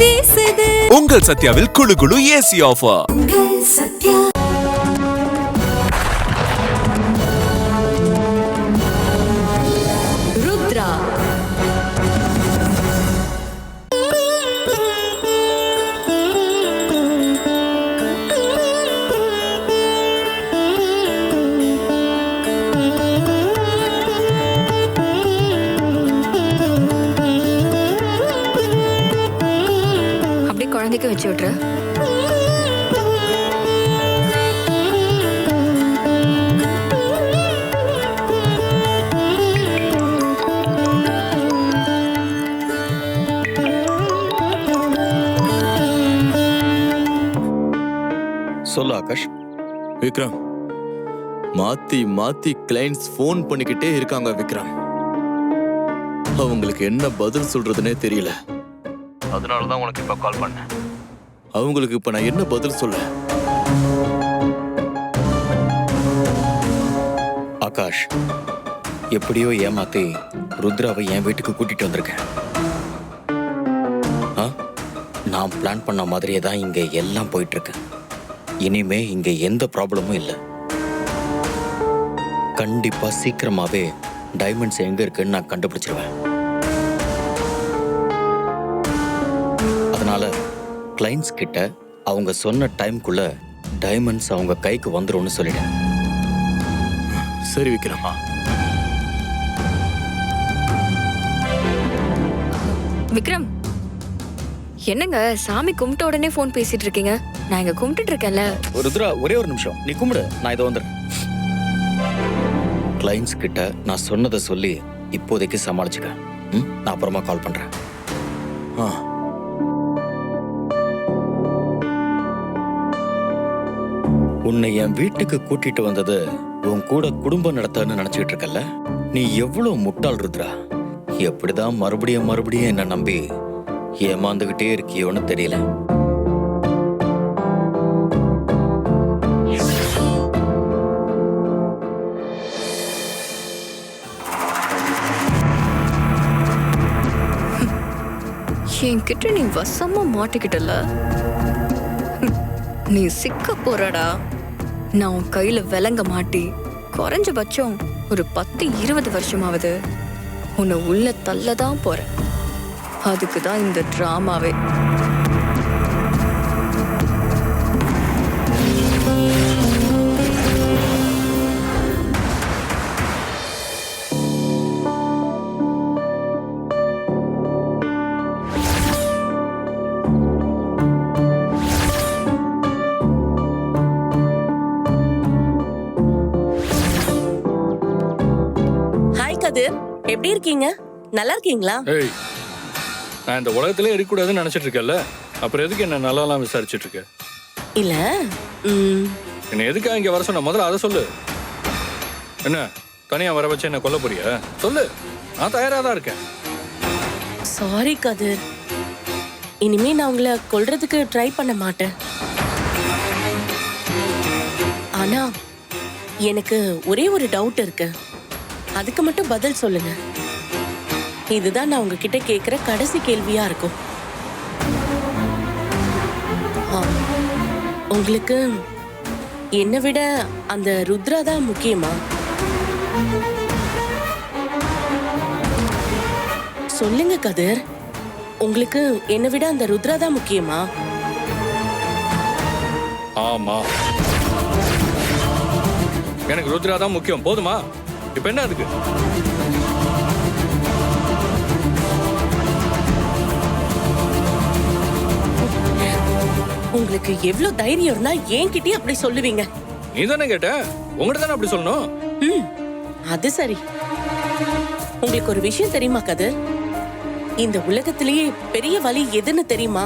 வீசுது. உங்கள் சத்யாவில் குளு குளு ஏசி ஆஃபர். சத்யா ருத்ரா. அப்படியே குழந்தைக்கு வச்சு விட்டுரு. சொல்லு ஆகாஷ். விக்ரம், மாத்தி மாத்தி கிளைண்ட்ஸ் ஃபோன் பண்ணிக்கிட்டே இருக்காங்க விக்ரம். அவங்களுக்கு என்ன பதில் சொல்றதுனே தெரியல. அதனாலதான் உனக்கு இப்ப கால் பண்ணேன். அவங்களுக்கு இப்ப நான் என்ன பதில் சொல்ல? ஆகாஷ், எப்படியோ ஏமாத்தி ருத்ராவை என் வீட்டுக்கு கூட்டிட்டு வந்திருக்கேன். நான் பிளான் பண்ண மாதிரியே தான் இங்க எல்லாம் போயிட்டு இருக்கு. இனிமே இங்க எந்த ப்ராப்ளமும் இல்லை. கண்டிப்பா சீக்கிரமாவே டைமண்ட்ஸ் எங்க இருக்குன்னு நான் கண்டுபிடிச்சிருவேன். அதனால கிளைண்ட்ஸ் கிட்ட அவங்க சொன்ன டைம்குள்ள டைமண்ட்ஸ் அவங்க கைக்கு வந்துரும்னு சொல்லிட்டேன். சரி விக்ரமா. விக்ரம், என்னங்க சாமி கும்பிட்ட உடனே போன் பேசிட்டு இருக்கீங்க? நான் இங்க கும்பிட்டு இருக்கேன்ல. ருத்ரா, ஒரே ஒரு நிமிஷம் நீ கும்பிடு, நான் இதை வந்துடுறேன். கிளைண்ட்ஸ் கிட்ட நான் சொன்னதை சொல்லி இப்போதைக்கு சமாளிச்சுக்க. நான் அப்புறமா கால் பண்றேன். உன்னை என் வீட்டுக்கு கூட்டிட்டு வந்தது உன் கூட குடும்பம் நடத்தன்னு நினைச்சுக்கிட்டு இருக்கல. நீ எவ்வளவு முட்டாள் ருத்ரா. எப்படிதான் மறுபடியும் மறுபடியும் என்ன நம்பி ஏமாந்துகிட்டே இருக்கியோன்னு தெரியல. என்கிட்ட நீ வசமா மாட்டிக்கிட்டல. நீ சிக்க போறடா. நான் உன் கையில விலங்க மாட்டி குறைஞ்சபட்சம் ஒரு 10-20 வருஷமாவது உன்னை உள்ள தள்ளதான் போறேன். அதுக்குதான் இந்த டிராமாவே. எப்படி இருக்கீங்க? நல்லா இருக்கீங்களா? ஏய், நான் இந்த உலகத்திலே இருக்கக்கூடாதுன்னு நினைச்சிட்டு இருக்கேன்ல, அப்புறம் எதுக்கு என்ன நல்லாலாம் விசாரிச்சுட்டு இருக்க? இல்ல, என்ன எதுக்காக இங்க வர சொன்ன? முதல்ல அதை சொல்லு. என்ன தனியா வர வச்சு என்ன கொல்ல போறியா? சொல்லு, நான் தயாரா தான் இருக்கேன். சாரி கதிர், இனிமே நான் உங்களை கொல்றதுக்கு ட்ரை பண்ண மாட்டேன். ஆனா எனக்கு ஒரே ஒரு டவுட் இருக்கு, அதுக்கு மட்டும் பதில் சொல்லுங்க. இதுதான் நான் உங்ககிட்ட கேட்கிற கடைசி கேள்வியா இருக்கும். உங்களுக்கு என்னை விட அந்த ருத்ரா தான் முக்கியமா? சொல்லுங்க கதிர், உங்களுக்கு என்னை விட அந்த ருத்ரா தான் முக்கியமா? ஆமா, எனக்கு ருத்ரா தான் முக்கியம். போதுமா? இப்ப என்ன அதுக்கு? உங்களுக்கு எவ்வளவு தைரியம் இருந்தா என்கிட்டயே அப்படி சொல்லுவீங்க? நீ தானே கேட்ட, உங்ககிட்ட தானே அப்படி சொல்லணும். அது சரி. உங்களுக்கு ஒரு விஷயம் தெரியுமா கதிர்? இந்த உலகத்திலேயே பெரிய வலி எதுன்னு தெரியுமா?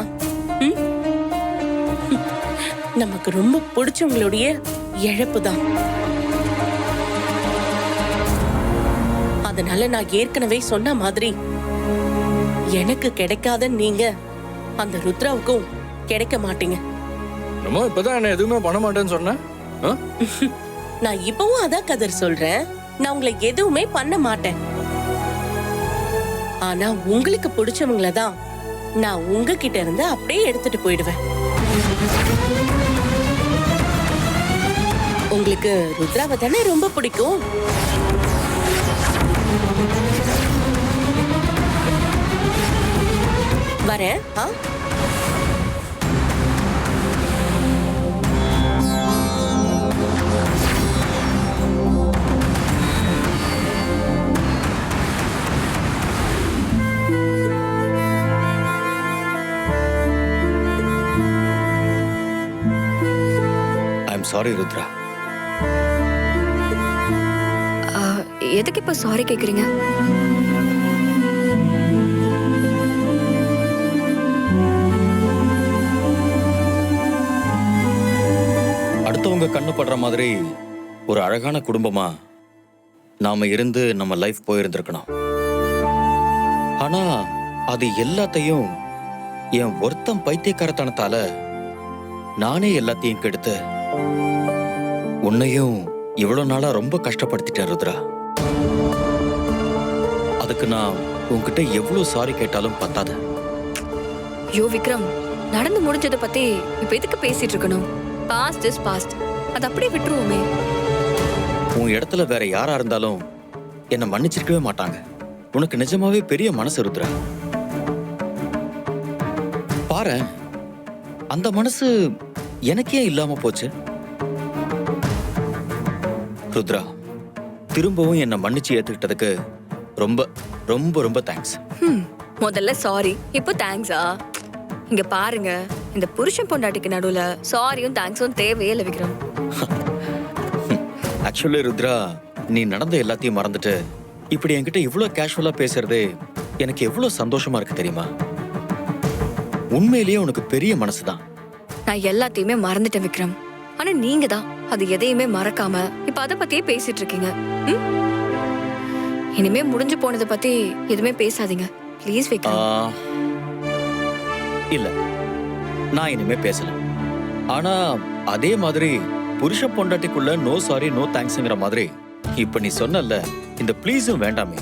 நமக்கு ரொம்ப பிடிச்சவங்களுடைய இழப்பு தான். அதனால நான் ஏற்கனவே சொன்ன மாதிரி எனக்கு கிடைக்காத நீங்க அந்த ருத்ராவுக்கும் கிடைக்க மாட்டீங்க. நம்ம இப்பதான் என்ன எதுவுமே பண்ண மாட்டேன்னு சொன்னேன். நான் இப்பவும் அதான் கதிர் சொல்றேன், நான் உங்களை எதுவுமே பண்ண மாட்டேன். ஆனா உங்களுக்கு பிடிச்சவங்கள தான் நான் உங்ககிட்ட இருந்து அப்படியே எடுத்துட்டு போயிடுவேன். உங்களுக்கு ருத்ராவை தானே ரொம்ப பிடிக்கும். வரேன். I am sorry Rudra. எதுக்கு இப்ப சாரி கேக்குறீங்க? அடுத்தவங்க கண்ணு படுற மாதிரி ஒரு அழகான குடும்பமா நாம இருந்து நம்ம லைஃப் போயிருந்திருக்கணும். ஆனா அது எல்லாத்தையும் என் ஒருத்தன் பைத்தியக்காரத்தனத்தால நானே எல்லாத்தையும் கெடுத்து உன்னையும் இவ்வளவு நாளா ரொம்ப கஷ்டப்படுத்திட்டேன் ருத்ரா. அதுக்கு நான் உன்கிட்ட எவ்வளவு சாரி கேட்டாலும் பத்தாது. யோ விக்ரம், நடந்து முடிஞ்சதை பத்தி இப்ப எதுக்கு பேசிட்டு இருக்கணும்? Past is past. அது அப்படியே விட்டுருவோமே. உன் இடத்துல வேற யாரா இருந்தாலும் என்னை மன்னிச்சிருக்கவே மாட்டாங்க. உனக்கு நிஜமாவே பெரிய மனசு ருத்ரா. பாரு, அந்த மனசு எனக்கே இல்லாம போச்சு. ருத்ரா, திரும்பவும் என்னை மன்னிச்சு ஏத்துக்கிட்டதுக்கு ரொம்ப ரொம்ப ரொம்ப தேங்க்ஸ். முதல்ல சாரி, இப்போ தேங்க்ஸா? இங்க பாருங்க, இந்த புருஷன் பொண்டாட்டிக்கு நடுவுல சாரியும் தேங்க்ஸும் தேவையே இல்லை விக்ரம். ஆக்சுவலி ருத்ரா, நீ நடந்த எல்லாத்தையும் மறந்துட்டு இப்படி என்கிட்ட இவ்வளவு கேஷுவலா பேசுறது எனக்கு எவ்வளவு சந்தோஷமா இருக்கு தெரியுமா? உண்மையிலேயே உனக்கு பெரிய மனசுதான். நான் எல்லாத்தையுமே மறந்துட்டேன் விக்ரம். ஆனா நீங்க தான் அது எதையுமே மறக்காம இப்ப அதை பத்தியே பேசிட்டு இருக்கீங்க. இனிமே முடிஞ்சு போனதை பத்தி எதுவுமே பேசாதீங்க ப்ளீஸ் விக்ரம். இல்ல, நான் இனிமே பேசல. ஆனா அதே மாதிரி புருஷ பொண்டாட்டிக்குள்ள நோ சாரி நோ தேங்க்ஸ்ங்கிற மாதிரி இப்ப நீ சொன்னல, இந்த ப்ளீஸும் வேண்டாமே.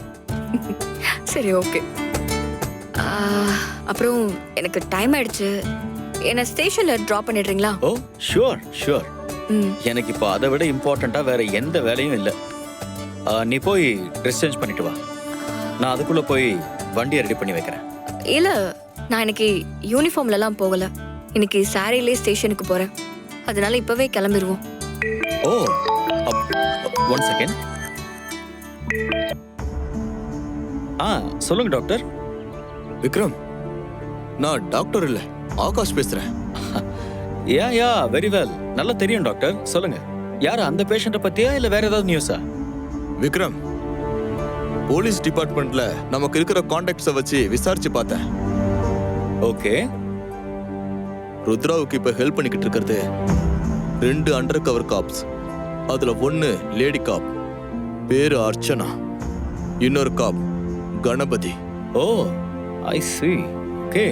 சரி, ஓகே. அப்புறம் எனக்கு டைம் ஆயிடுச்சு. என்ன ஸ்டேஷன்ல டிராப் பண்ணிடுறீங்களா? ஓ ஷூர் ஷூர். எனக்கு இப்போ அதை விட இம்பார்ட்டண்டா வேற எந்த வேலையும் இல்லை. நீ போய் ட்ரெஸ் சேஞ்ச் பண்ணிட்டு வா. நான் அதுக்குள்ள போய் வண்டியை ரெடி பண்ணி வைக்கிறேன். இல்ல, நான் இன்னைக்கு யூனிஃபார்ம்ல எல்லாம் போகல. இன்னைக்கு சாரிலே ஸ்டேஷனுக்கு போறேன். அதனால இப்பவே கிளம்பிடுவோம். ஓ, ஒன் செகண்ட். சொல்லுங்க டாக்டர். விக்ரம், நான் டாக்டர் இல்ல, ஆகாஷ் பேசுறேன். Yeah very well. நல்லா தெரியும் டாக்டர். சொல்லுங்க, யாரு அந்த பேஷண்ட்டை பத்தியா இல்ல வேற ஏதாவது நியூஸா? விக்ரம், போலீஸ் டிபார்ட்மெண்ட்ல நமக்கு இருக்கிற கான்டாக்ட்ஸை வச்சு விசாரிச்சு பார்த்தேன். ஓகே. ருத்ராவுக்கு இப்ப ஹெல்ப் பண்ணிக்கிட்டு இருக்கிறது 2 அண்டர் கவர் காப்ஸ். அதுல 1 லேடி காப், பேரு அர்ச்சனா. இன்னொரு காப் கணபதி. ஓ, ஐ see. ஓகே.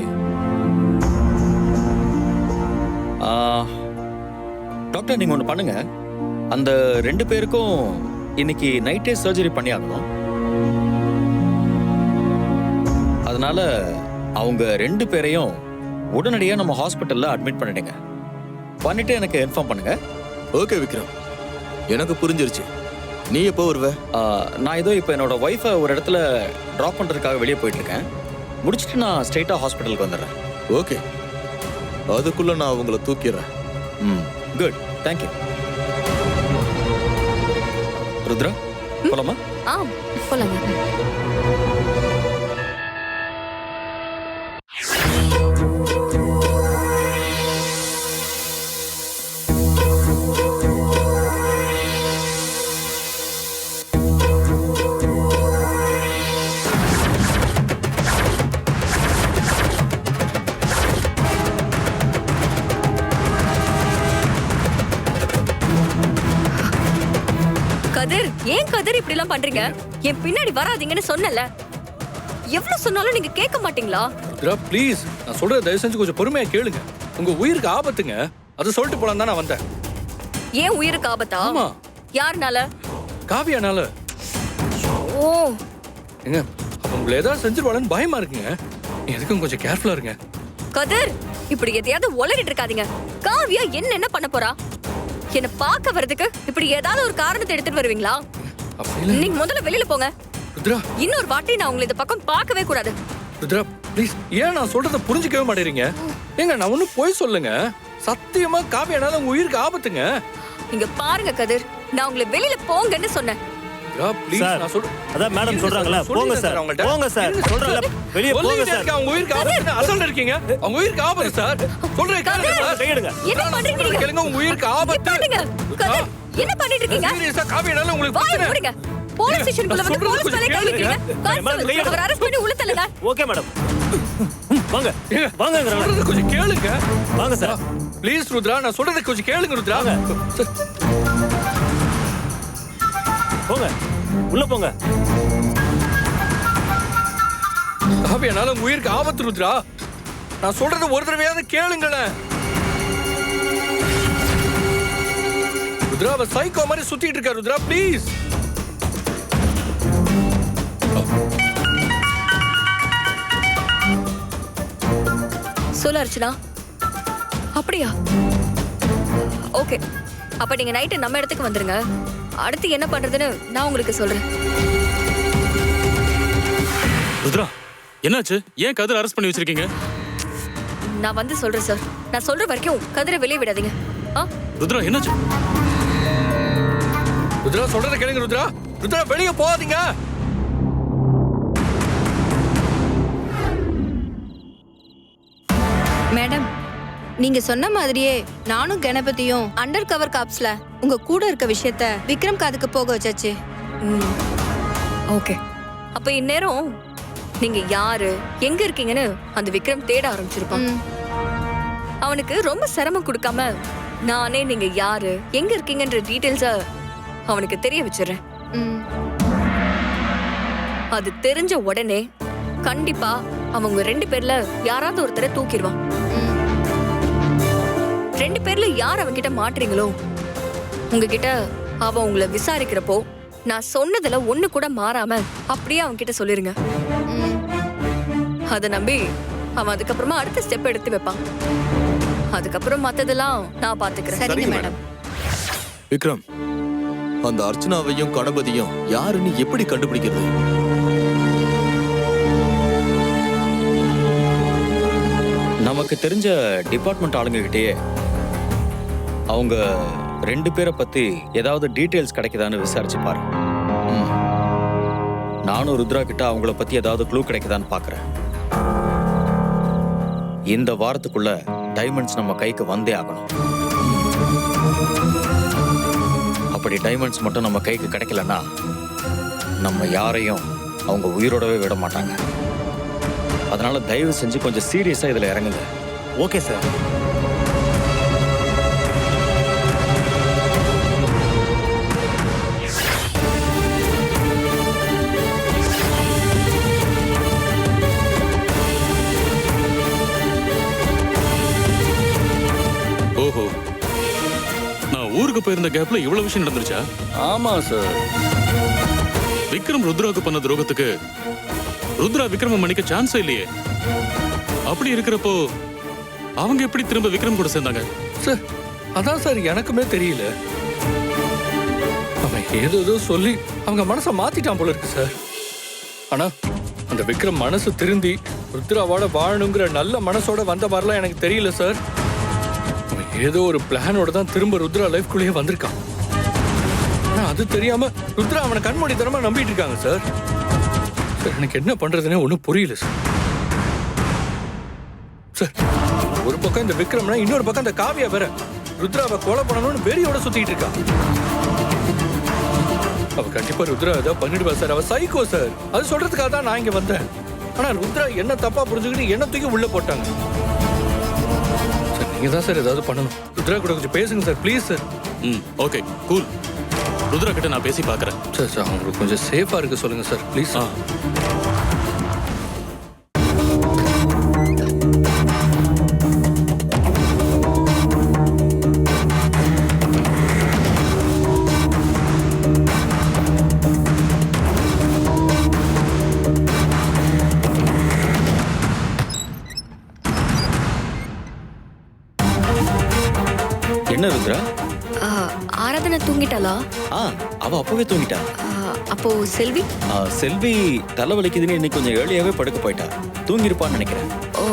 டாக்டர், நீங்க ஒன்று பண்ணுங்க. அந்த 2 பேருக்கும் இன்னைக்கு நைட்டே சர்ஜரி பண்ணி ஆகணும். அதனால அவங்க 2 பேரையும் உடனடியாக நம்ம ஹாஸ்பிட்டல்ல அட்மிட் பண்ணிடுங்க. பண்ணிட்டு எனக்கு இன்ஃபார்ம் பண்ணுங்க. ஓகே விக்ரம், எனக்கு புரிஞ்சிருச்சு. நீ எப்போ வருவ? நான் ஏதோ இப்போ என்னோட ஒய்ஃபை ஒரு இடத்துல ட்ராப் பண்ணுறதுக்காக வெளியே போயிட்டு இருக்கேன். முடிச்சுட்டு நான் ஸ்ட்ரெயிட்டாக ஹாஸ்பிட்டலுக்கு வந்துடுறேன். ஓகே, அதுக்குள்ள நான் அவங்கள தூக்கிடுறேன். Good, thank you. ருத்ரா, போலாமா? போலாங்க. கதிர், ஏன் கதிர் இப்படி எல்லாம் பண்றீங்க? என் பின்னாடி வராதீங்கன்னு சொன்னல. எவ்வளவு சொன்னாலும் நீங்க கேட்க மாட்டீங்களா? ப்ளீஸ், நான் சொல்றத தயவு செஞ்சு கொஞ்சம் பொறுமையா கேளுங்க. உங்க உயிருக்கு ஆபத்துங்க. அது சொல்லிட்டு போலாம் தான் நான் வந்தேன். ஏன் உயிருக்கு ஆபத்தா? ஆமா. யாருனால? காவியானால. ஓ, ஏங்க, அப்ப உங்களை ஏதாவது செஞ்சிருவாளன்னு பயமா இருக்குங்க. எதுக்கும் கொஞ்சம் கேர்ஃபுல்லா இருங்க. கதிர், இப்படி எதையாவது உளறிட்டு இருக்காதீங்க. காவியா என்ன பண்ண போறா? என்ன பார்க்க வர்றதுக்கு இப்படி ஏதாவது ஒரு காரணத்தை எடுத்துட்டு வருவீங்களா? அப்படி இல்ல நீங்க முதல்ல வெளியில போங்க. ருத்ரா. இன்னொரு வாட்டி நான் உங்களை இந்த பக்கம் பார்க்கவே கூடாது. ருத்ரா ப்ளீஸ், ஏன் நான் சொல்றத புரிஞ்சுக்கவே மாட்டேறீங்க? ஏங்க நான் ஒன்னும் போய் சொல்லுங்க. சத்தியமா காவியானால உங்க உயிருக்கு ஆபத்துங்க. இங்க பாருங்க கதிர், நான் உங்களை வெளியில போங்கன்னு சொன்னேன். ருத்ரா ப்ளீஸ், சார், நான் சொல்றேன். அதான் மேடம் சொல்றாங்கல்ல, போங்க சார், போங்க சார், சொல்றேன்ல, வெளியே போங்க சார். அவங்க உயிருக்கு ஆபத்து அசல்ல இருக்கீங்க. அவங்க உயிருக்கு ஆபத்து சார். சொல்றேன் கேளுங்க சார். கையெடுங்க. என்ன பண்றீங்க நீங்க? கேளுங்க, உங்க உயிருக்கு ஆபத்து. பண்ணுங்க. கதிர், என்ன பண்ணிட்டு இருக்கீங்க? சீரியஸா காவியானால உங்களுக்கு வாய் பிரச்சனை. மூடுங்க. போலீஸ் ஸ்டேஷனுக்குள்ள வந்து சொல்றது போலீஸ் கொஞ்சம் மேல கை கேளுங்க. வைக்கிறீங்க. மேடம், கையெடுங்க. அவர் அரெஸ்ட் பண்ணி உள்ள தள்ளுங்க. Okay madam. வாங்க ஏங்க, வாங்க சொல்றது கொஞ்சம் கேளுங்க. வாங்க சார். ப்ளீஸ் ருத்ரா, நான் சொல்றத கொஞ்சம் கேளுங்க ருத்ரா. சார், போங்க உள்ள போங்க. காவியானால உங்க உயிருக்கு ஆபத்து ருத்ரா. நான் சொல்றத ஒரு தடவையாவது கேளுங்களேன். ருத்ரா, அவ சைக்கோ மாதிரி சுத்திட்டு இருக்கா ருத்ரா, ப்ளீஸ். சொல்ல அர்ச்சனா. அப்படியா? ஓகே, அப்ப நீங்க நைட்டு நம்ம இடத்துக்கு வந்துருங்க. அடுத்து என்ன பண்றதுன்னு நான் உங்களுக்கு சொல்றேன். ருத்ரா, என்னாச்சு? ஏன் கதிர் அரெஸ்ட் பண்ணி வச்சிருக்கீங்க? நான் வந்து சொல்றேன் சார். நான் சொல்ற வரைக்கும் கதிரை வெளியே விடாதீங்க. ருத்ரா, என்னாச்சு? ருத்ரா, சொல்றத கேளுங்க ருத்ரா. ருத்ரா, வெளிய போகாதீங்க. மேடம், நீங்க சொன்ன மாதிரியே நானும் கணபதியும் அண்டர் கவர் காப்ஸ்ல உங்க கூட இருக்க விஷயத்த விக்ரம் காதுக்கு போக வச்சாச்சு. ஓகே, அப்ப இந்நேரம் நீங்க யாரு, எங்க இருக்கீங்கன்னு அந்த விக்ரம் தேட ஆரம்பிச்சிருப்பான். அவனுக்கு ரொம்ப சிரமம் கொடுக்காம நானே நீங்க யாரு, எங்க இருக்கீங்கன்ற டீடைல்ஸ அவனுக்கு தெரிய வச்சிடுறேன். அது தெரிஞ்ச உடனே கண்டிப்பா அவங்க 2 பேர்ல யாராவது ஒருத்தரை தூக்கிடுவான். 2 பேர்ல யார் அவன்கிட்ட மாட்டுறீங்களோ உங்ககிட்ட அவன் உங்களை விசாரிக்கிறப்போ நான் சொன்னதுல ஒண்ணு கூட மாறாம அப்படியே அவன் கிட்ட சொல்லிருங்க. அதை நம்பி அவன் அதுக்கப்புறமா அடுத்த ஸ்டெப் எடுத்து வைப்பான். அதுக்கப்புறம் மத்ததெல்லாம் நான் பாத்துக்கிறேன். சரிங்க மேடம். விக்ரம், அந்த அர்ச்சனாவையும் கணபதியும் யாருன்னு எப்படி கண்டுபிடிக்கிறது? நமக்கு தெரிஞ்ச டிபார்ட்மெண்ட் ஆளுங்க கிட்டயே அவங்க 2 பேரை பத்தி ஏதாவது டீடைல்ஸ் கிடைக்குதான்னு விசாரிச்சு பாரு. நானும் ருத்ரா கிட்ட அவங்கள பத்தி ஏதாவது க்ளூ கிடைக்குதான்னு பாக்குறேன். இந்த வாரத்துக்குள்ள டைமண்ட்ஸ் நம்ம கைக்கு வந்தே ஆகணும். அப்படி டைமண்ட்ஸ் மட்டும் நம்ம கைக்கு கிடைக்கலன்னா நம்ம யாரையும் அவங்க உயிரோடவே விட மாட்டாங்க. அதனால தயவு செஞ்சு கொஞ்சம் சீரியஸா இதுல இறங்குங்க. Okay sir. ஓஹோ, நான் ஊருக்கு போயிருந்த கேப்ல இவ்வளவு விஷயம் நடந்துருச்சா? ஆமா சார். விக்ரம் ருத்ராவுக்கு பண்ண துரோகத்துக்கு ருத்ரா விக்ரம மன்னிக்க சான்ஸே இல்லையே. அப்படி இருக்கிறப்போ அவங்க எப்படி திரும்ப விக்ரம் கூட சேர்ந்தாங்க? சார், அதான் சார் எனக்குமே தெரியல. அவன் ஏதோ சொல்லி அவங்க மனசை மாத்திட்டான் போல இருக்கு சார். ஆனா அந்த விக்ரம் மனசு திருந்தி ருத்ராவோட வாழணுங்கிற நல்ல மனசோட வந்த மாதிரிலாம் எனக்கு தெரியல சார். அவன் ஏதோ ஒரு பிளானோட தான் திரும்ப ருத்ரா லைஃப்குள்ளேயே வந்திருக்கான். ஆனா அது தெரியாம ருத்ரா அவனை கண்மூடித்தனமா நம்பிட்டு இருக்காங்க சார். சார், எனக்கு என்ன பண்றதுன்னே ஒன்றும் புரியல சார். சார், ஒரு பக்கம் இந்த விக்ரம்னா இன்னொரு பக்கம் இந்த காவியா வேற ருத்ராவை கொலை பண்ணணும்னு வெறியோட சுத்திட்டு இருக்கா. அவ கண்டிப்பா ருத்ரா ஏதாவது பண்ணிடுவா சார். அவ சைக்கோ சார். அது சொல்றதுக்காக தான் நான் இங்க வந்தேன். ஆனா ருத்ரா என்ன தப்பா புரிஞ்சுக்கிட்டு என்ன தூக்கி உள்ள போட்டாங்க. சார், நீங்க தான் சார் ஏதாவது பண்ணணும். ருத்ரா கூட கொஞ்சம் பேசுங்க sir, please sir. Okay, cool. Rudra கிட்ட நான் பேசி பார்க்கறேன். சார், அவங்களுக்கு கொஞ்சம் சேஃபா இருக்க சொல்லுங்க சார், ப்ளீஸ். என்ன ருத்ரா? ஆ, ஆராதனை தூங்கிட்டாளா? அவ அப்பவே தூங்கிட்டா. அப்போ செல்வி? செல்வி தலைவலிக்குதுன்னு இன்னைக்கு கொஞ்சம் ஏர்லியாவே படுக்க போயிட்டா. தூங்கிருப்பான்னு நினைக்கிறேன். ஓ,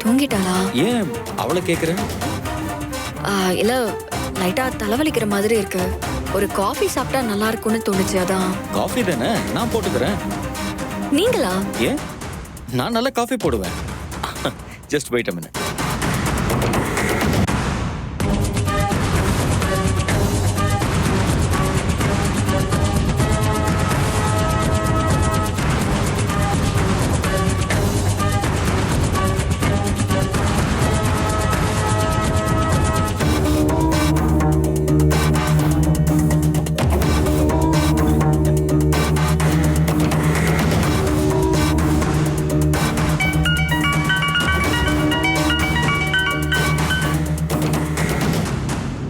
தூங்கிட்டாளா? ஏன் அவளை கேக்குற? இல்ல, லைட்டா தலைவலிக்கிற மாதிரி இருக்கு. ஒரு காஃபி சாப்பிட்டா நல்லா இருக்கும்னு தோணுச்சு, அதான். காஃபி தானே, நான் போட்டுக்கிறேன். நீங்களா? ஏன், நான் நல்ல காஃபி போடுவேன். Just wait a minute.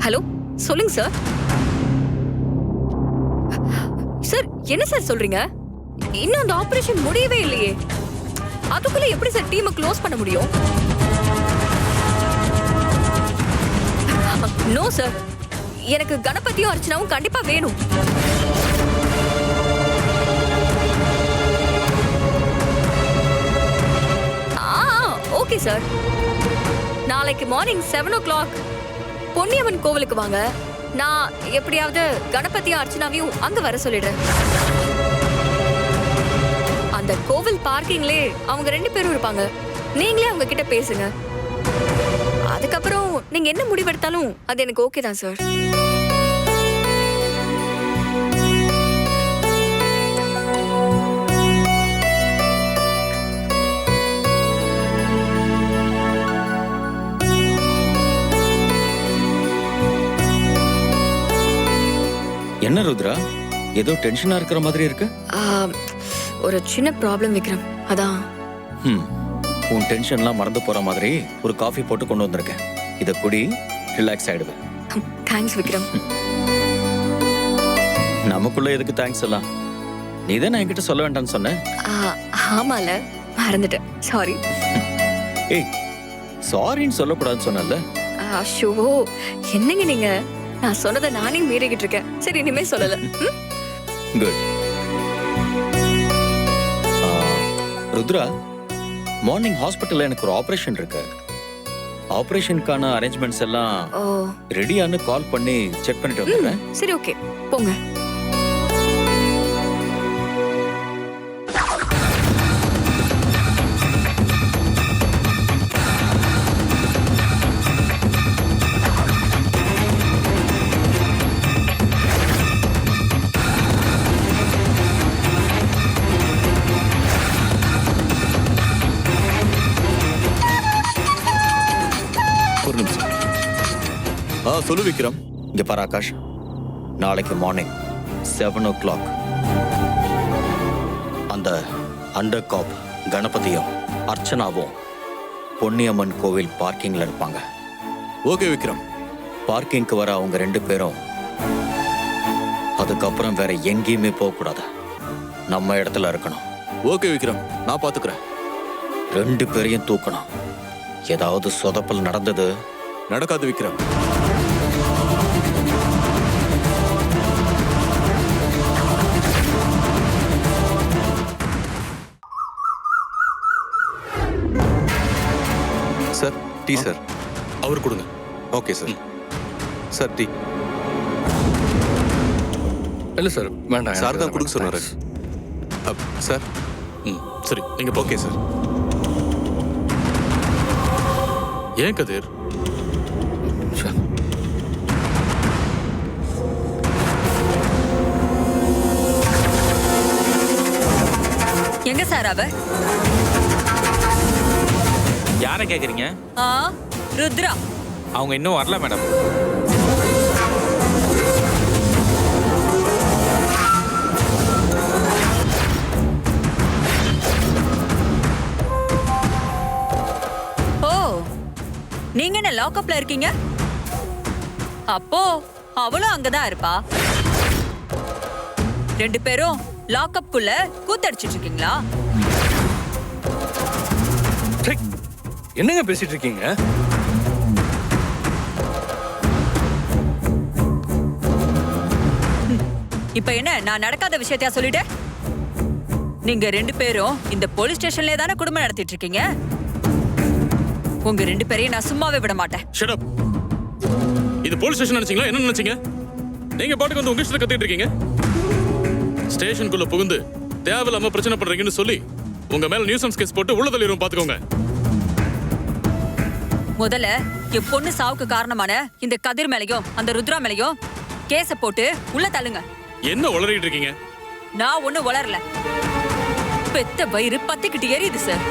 Hello, சொல்லுங்க சார். சார், என்ன சார் சொல்றீங்க? இன்னும் அந்த ஆபரேஷன் முடியவே இல்லையே. அதுக்குள்ள எப்படி சார் டீமை க்ளோஸ் பண்ண முடியும்? நோ சார், எனக்கு கணபதியும் அர்ச்சனாவும் கண்டிப்பா வேணும். ஓகே சார், நாளைக்கு மார்னிங் 7 o'clock பொன்னியம்மன் கோவிலுக்கு வாங்க. நான் எப்படியாவது கணபதியும் அர்ச்சனாவையும் அங்க வர சொல்லிடுறேன். அந்த கோவில் பார்க்கிங்லே அவங்க 2 பேரும் இருப்பாங்க. நீங்களே அவங்க கிட்ட பேசுங்க. அதுக்கப்புறம் நீங்க என்ன முடிவெடுத்தாலும் அது எனக்கு ஓகே தான் சார். என்ன ருத்ரா, ஏதோ டென்ஷனா இருக்கிற மாதிரி இருக்கு? ஒரு சின்ன ப்ராப்ளம் விக்ரம், அதான். உன் டென்ஷன்லாம் மறந்து போற மாதிரி ஒரு காஃபி போட்டு கொண்டு வந்திருக்கேன். இத குடி, ரிலாக்ஸ் ஆயிடுவேன். தேங்க்ஸ் விக்ரம். நமக்குள்ள எதுக்கு தேங்க்ஸ் எல்லாம்? நீ தான் என்கிட்ட சொல்ல வேண்டாம்னு சொன்ன. ஆமால, மறந்துட்டேன், சாரி. ஏய், சாரின்னு சொல்லக்கூடாதுன்னு சொன்னல. ஷோ, என்னங்க நீங்க? நான் சொன்னதை நானே மீறிக்கிட்டு இருக்கேன். சரி, இனிமே சொல்லல. குட். ருத்ரா, மார்னிங் ஹாஸ்பிட்டல்ல எனக்கு ஒரு ஆபரேஷன் இருக்கு. ஆபரேஷனுக்கான அரேஞ்ச்மெண்ட்ஸ் எல்லாம் ரெடியான்னு கால் பண்ணி செக் பண்ணிட்டு வந்துடுறேன். சரி, ஓகே, போங்க. ஒரு நிமிஷம். சொல்லு விக்ரம். இங்க பாரு ஆகாஷ், நாளைக்கு மார்னிங் 7 o'clock அந்த அண்டர் காப் கணபதியும் அர்ச்சனாவும் பொன்னியம்மன் கோவில் பார்க்கிங்ல இருப்பாங்க. ஓகே விக்ரம். பார்க்கிங்க்கு வர அவங்க 2 பேரும் அதுக்கப்புறம் வேற எங்கேயுமே போக கூடாது. நம்ம இடத்துல இருக்கணும். ஓகே விக்ரம், நான் பாத்துக்கிறேன். 2 பேரையும் தூக்கணும். ஏதாவது சொதப்பல் நடந்தது நடக்காது விக்ரம். Sir, tea sir. அவர் கொடுங்க. Okay sir. Sir, tea. இல்ல சார், வேண்டாம். சார் தான் கொடுக்க சொன்னாரு. சார். சரி, நீங்க ஓகே சார். ஏன் கதிர்? எங்க சார் அவ? யாரை கேக்குறீங்க? ருத்ரா. அவங்க இன்னும் வரல மேடம். நீங்க என்ன லாக்அப்ல இருக்கீங்க? அப்போ அவளும் அங்கதான் இருப்பா. 2 பேரும் லாக்அப்குள்ள கூத்தடிச்சிட்டு இருக்கீங்களா? என்னங்க பேசிட்டு இருக்கீங்க? இப்ப என்ன நான் நடக்காத விஷயத்தையா சொல்லிட்டேன்? நீங்க 2 பேரும் இந்த போலீஸ் ஸ்டேஷன்ல தானே குடும்பம் நடத்திட்டு இருக்கீங்க. உங்க 2 பேரையும் நான் சும்மாவே விட மாட்டேன். Shut up. இது போலீஸ் ஸ்டேஷன் நினைச்சீங்களா? என்ன நினைச்சீங்க? நீங்க பாட்டுக்கு வந்து உங்க இஷ்டத்தை கத்திட்டு இருக்கீங்க. ஸ்டேஷனுக்குள்ள புகுந்து தேவையில்லாம பிரச்சனை பண்றீங்கன்னு சொல்லி உங்க மேல நியூசன்ஸ் கேஸ் போட்டு உள்ள தள்ளிரும் பாத்துக்கோங்க. முதல்ல என் பொண்ணு சாவுக்கு காரணமான இந்த கதிர் மேலையும் அந்த ருத்ரா மேலையும் கேஸ போட்டு உள்ள தள்ளுங்க. என்ன உளறிட்டு இருக்கீங்க? நான் ஒண்ணு உளரல. பெத்த வயிறு பத்திக்கிட்டு எரியுது சார்.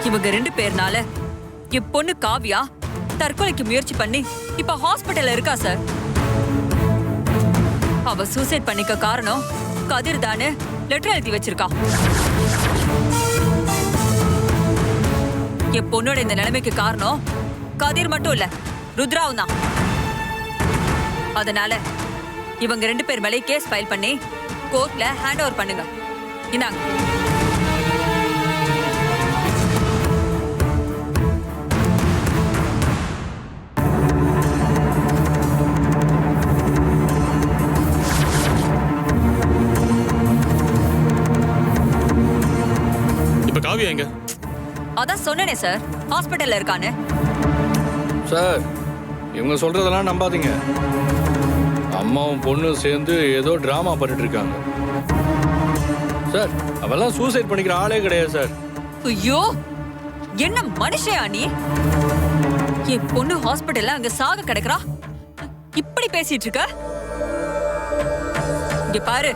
இவங்க 2 பேர்னால என் பொண்ணு காவியா தற்கொலைக்கு முயற்சி பண்ணி இப்ப ஹாஸ்பிட்டல்ல இருக்கா சார். அவ சூசைட் பண்ணிக்க காரணம் கதிர் தானு லெட்டர் எழுதி வச்சிருக்கா. என் பொண்ணோட இந்த நிலைமைக்கு காரணம் கதிர் மட்டும் இல்ல, ருத்ராவும் தான். அதனால இவங்க 2 பேர் மேலே கேஸ் ஃபைல் பண்ணி கோர்ட்ல ஹேண்ட் ஓவர் பண்ணுங்க. இந்தாங்க. இப்ப காவியா எங்க? அதான் சொன்னேனே சார், ஹாஸ்பிட்டல்ல இருக்கானு. சார், இவங்க சொல்றதெல்லாம் நம்பாதீங்க. அம்மாவும் பொண்ணும் சேர்ந்து ஏதோ டிராமா பண்ணிட்டு இருக்காங்க சார். அவெல்லாம் சூசைட் பண்ணிக்கிற ஆளே கிடையாது சார். ஐயோ, என்ன மனுஷயா நீ? என் பொண்ணு ஹாஸ்பிட்டல்ல அங்க சாக கிடக்குறா, இப்படி பேசிட்டு இருக்க? இங்க பாரு,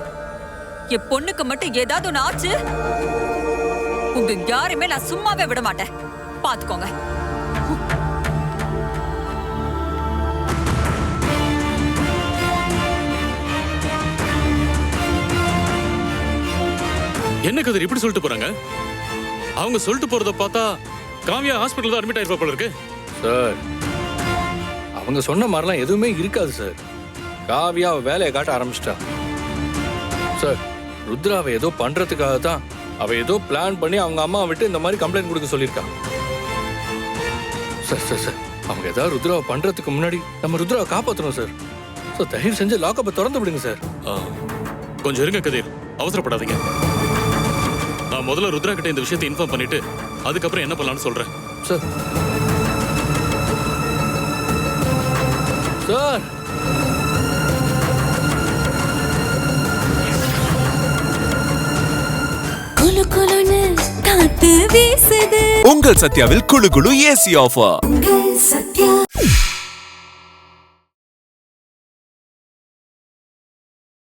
என் பொண்ணுக்கு மட்டும் ஏதாவது ஒண்ணு ஆச்சு, உங்க யாருமே நான் சும்மாவே விட மாட்டேன். பாத்துக்கோங்க. என்ன கதிர் இப்படி சொல்லிட்டு போறாங்க? அவங்க சொல்லிட்டு போறத பார்த்தா காவியா ஹாஸ்பிட்டல் தான் அட்மிட் ஆயிருப்பா போல இருக்கு. சார், அவங்க சொன்ன மாதிரிலாம் எதுவுமே இருக்காது சார். காவியா அவ வேலையை காட்ட ஆரம்பிச்சிட்டா சார். ருத்ராவை ஏதோ பண்றதுக்காக தான் அவ ஏதோ பிளான் பண்ணி அவங்க அம்மா விட்டு இந்த மாதிரி கம்ப்ளைண்ட் கொடுக்க சொல்லியிருக்கா சார். சார் சார், அவங்க ஏதாவது ருத்ராவை பண்றதுக்கு முன்னாடி நம்ம ருத்ராவை காப்பாற்றணும் சார். சார், தயவு செஞ்சு லாக்கப்பை திறந்து விடுங்க சார். கொஞ்சம் இருங்க கதிர், அவசரப்படாதீங்க. நான் முதல்ல ருத்ரா கிட்ட இந்த விஷயத்தை இன்ஃபார்ம் பண்ணிட்டு அதுக்கப்புறம் என்ன பண்ணலாம்னு சொல்றேன். சார் சார் உங்கள் சத்யாவில் குளு குளு ஏசி ஆஃபர். சத்யா